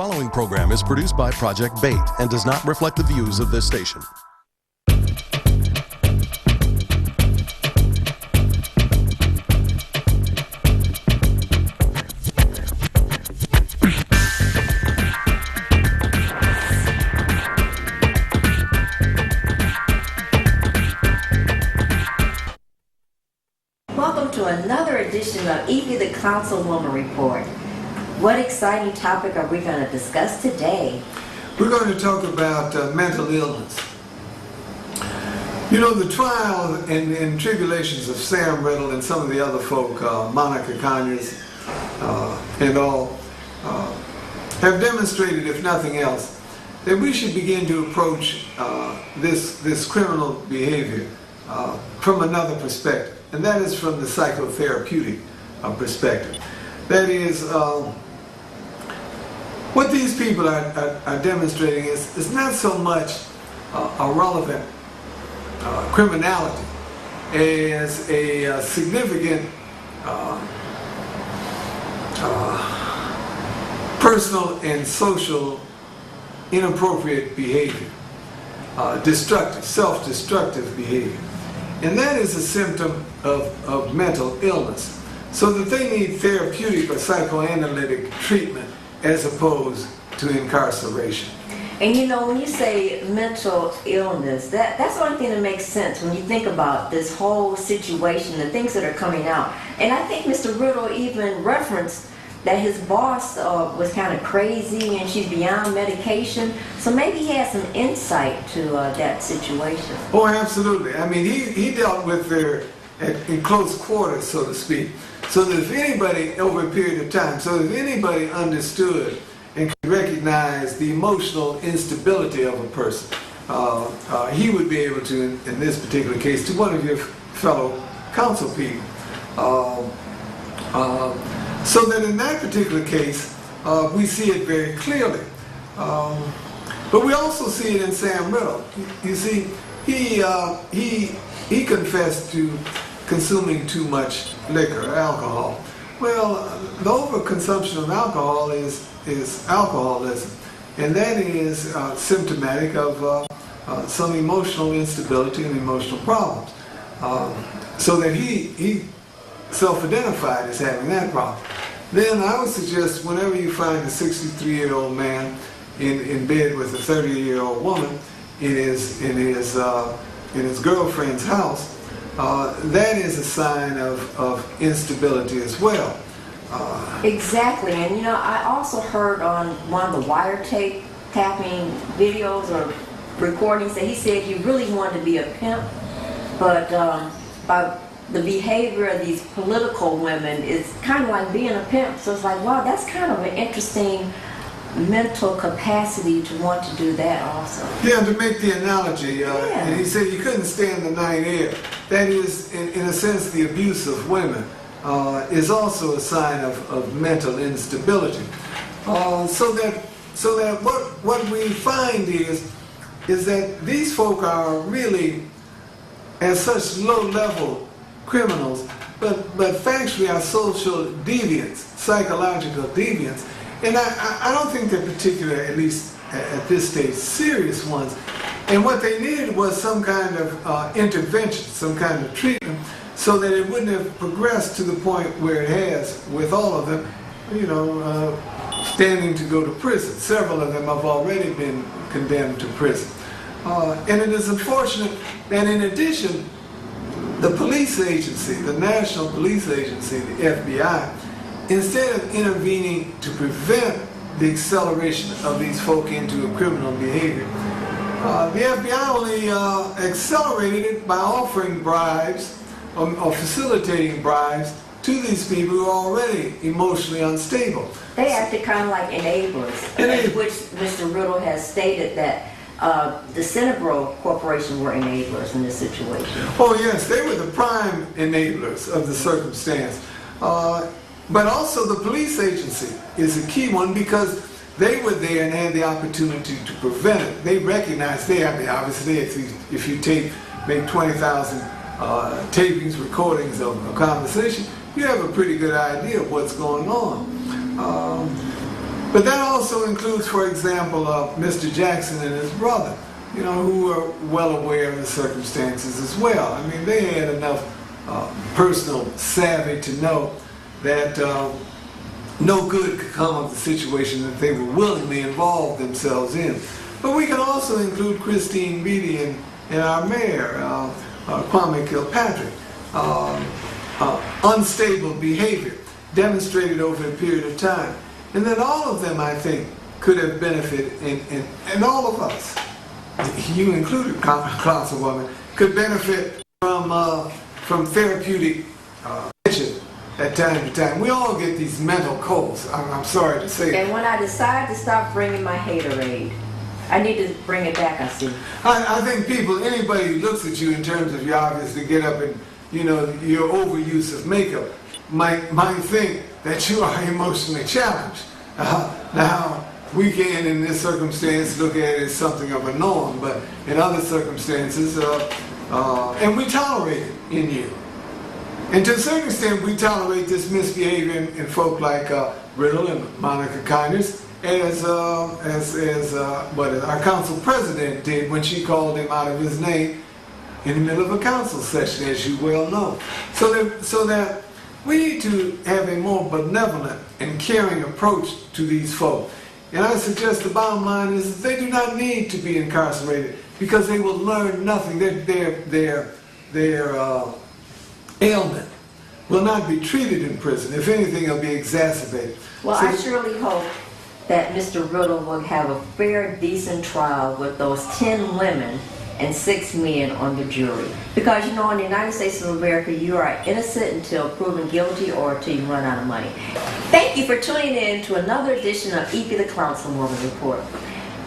Following program is produced by Project Bait and does not reflect the views of this station. Welcome to another edition of Effie the Councilwoman Report. What exciting topic are we going to discuss today? We're going to talk about mental illness. You know, the trial and tribulations of Sam Riddle and some of the other folk, Monica Conyers and all, have demonstrated, if nothing else, that we should begin to approach this criminal behavior from another perspective, and that is from the psychotherapeutic perspective. That is, what these people are demonstrating is not so much a relevant criminality as a significant personal and social inappropriate behavior, destructive, self-destructive behavior. And that is a symptom of mental illness. So that they need therapeutic or psychoanalytic treatment as opposed to incarceration. And you know, when you say mental illness, that's one thing that makes sense when you think about this whole situation, the things that are coming out. And I think Mr. Riddle even referenced that his boss was kind of crazy and she's beyond medication. So maybe he has some insight to that situation. Oh, absolutely. I mean, he dealt with her in close quarters, so to speak. So that if anybody, over a period of time, so if anybody understood and could recognize the emotional instability of a person, he would be able to, in this particular case, to one of your fellow council people. So that in that particular case, we see it very clearly. But we also see it in Sam Riddle. You see, he confessed to consuming too much liquor or alcohol. Well, the overconsumption of alcohol is alcoholism, and that is symptomatic of some emotional instability and emotional problems. So that he self-identified as having that problem. Then I would suggest whenever you find a 63-year-old man in bed with a 30-year-old woman in his girlfriend's house, that is a sign of instability as well. Exactly, and you know, I also heard on one of the tapping videos or recordings that he said he really wanted to be a pimp, but by the behavior of these political women is kind of like being a pimp. So it's like, wow, that's kind of an interesting mental capacity to want to do that also. Yeah, to make the analogy, and he said you couldn't stand the night air. That is, in a sense, the abuse of women is also a sign of mental instability. So that what we find is that these folk are really, at such low-level criminals, but factually are social deviants, psychological deviants. And I don't think they're particular, at least at this stage, serious ones. And what they needed was some kind of intervention, some kind of treatment, so that it wouldn't have progressed to the point where it has with all of them, you know, standing to go to prison. Several of them have already been condemned to prison. And it is unfortunate that in addition, the police agency, the National Police Agency, the FBI, instead of intervening to prevent the acceleration of these folk into a criminal behavior, the FBI only accelerated it by offering bribes or facilitating bribes to these people who are already emotionally unstable. They acted kind of like enablers, which Mr. Riddle has stated that the Cinebro Corporation were enablers in this situation. Oh yes, they were the prime enablers of the circumstance. But also the police agency is a key one because they were there and had the opportunity to prevent it. They recognized obviously if you make 20,000 tapings, recordings of a conversation, you have a pretty good idea of what's going on. But that also includes, for example, Mr. Jackson and his brother, you know, who are well aware of the circumstances as well. I mean, they had enough personal savvy to know that no good could come of the situation that they were willingly involved themselves in. But we can also include Christine Beatty and our mayor, Kwame Kilpatrick. Unstable behavior demonstrated over a period of time. And that all of them, I think, could have benefited, and all of us, you included, Councilwoman, could benefit from therapeutic attention at time to time. We all get these mental colds, I'm sorry to say. And when I decide to stop bringing my haterade, I need to bring it back, I see. I think anybody who looks at you in terms of you obviously get up and, you know, your overuse of makeup might think that you are emotionally challenged. Now, we can, in this circumstance, look at it as something of a norm, but in other circumstances, and we tolerate it in you. And to a certain extent, we tolerate this misbehavior in folk like Riddle and Monica Conyers, as what our council president did when she called him out of his name in the middle of a council session, as you well know. So that we need to have a more benevolent and caring approach to these folk. And I suggest the bottom line is they do not need to be incarcerated because they will learn nothing. Their ailment will not be treated in prison. If anything, it'll be exacerbated. Well, I surely hope that Mr. Riddle will have a fair, decent trial with those 10 women and 6 men on the jury. Because, you know, in the United States of America, you are innocent until proven guilty or until you run out of money. Thank you for tuning in to another edition of Effie the Councilwoman Report.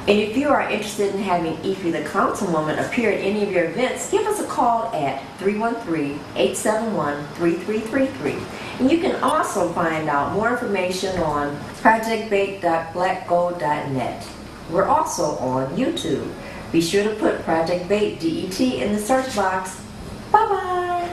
And if you are interested in having Effie the Councilwoman appear at any of your events, give us a call at 313-871-3333. And you can also find out more information on projectbait.blackgold.net. We're also on YouTube. Be sure to put Project Bait DET in the search box. Bye-bye.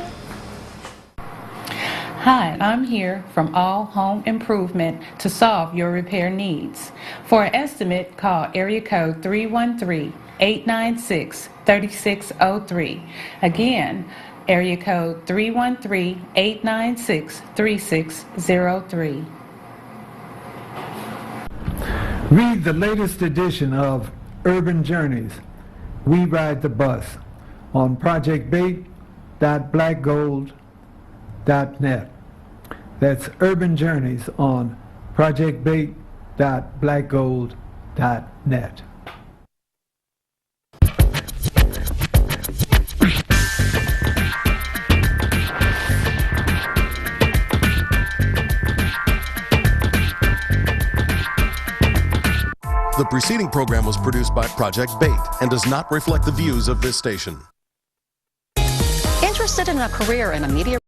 Hi, I'm here from All Home Improvement to solve your repair needs. For an estimate, call area code 313-896-3603. Again, area code 313-896-3603. Read the latest edition of Urban Journeys, We Ride the Bus, on projectbait.blackgold.net. That's Urban Journeys on projectbait.blackgold.net. The preceding program was produced by Project Bait and does not reflect the views of this station. Interested in a career in a media